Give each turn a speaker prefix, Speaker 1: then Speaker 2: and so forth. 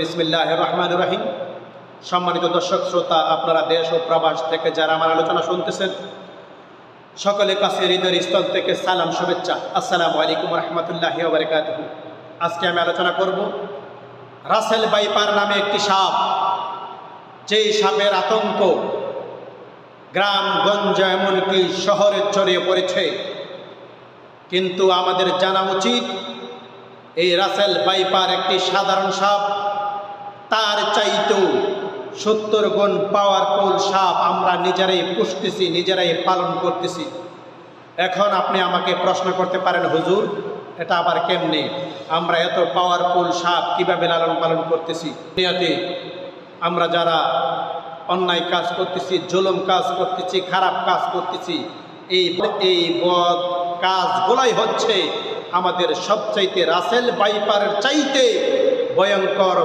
Speaker 1: বিসমিল্লাহির রহমানির রহিম। সম্মানিত দর্শক শ্রোতা, আপনারা দেশ ও প্রবাস থেকে যারা আমার আলোচনা শুনতেছেন, সকলের কাছে হৃদয়ের স্থল থেকে সালাম, শুভেচ্ছা। আসসালামু আলাইকুম রহমতুল্লাহি ওয়া বারাকাতুহু। আজকে আমি আলোচনা করব রাসেল ভাইপার নামে একটি সাপ, যেই সাপের আতঙ্ক গ্রামগঞ্জ এমনকি শহরে ছড়িয়ে পড়েছে। কিন্তু আমাদের জানা উচিত, এই রাসেল ভাইপার একটি সাধারণ সাপ, তার চাইতেও 70 গুণ পাওয়ারফুল সাপ আমরা নিজেরাই পুষতেছি, নিজেরাই পালন করতেছি। এখন আপনি আমাকে প্রশ্ন করতে পারেন, হুজুর এটা আবার কেমনে? আমরা এত পাওয়ারফুল সাপ কিভাবে লালন পালন করতেছি? দুনিয়াতে আমরা যারা অন্যায় কাজ করতেছি, জুলুম কাজ করতেছি, খারাপ কাজ করতেছি, এই বদ কাজগুলাই হচ্ছে আমাদের সবচাইতে রাসেল ভাইপারের চাইতে ভয়ঙ্কর।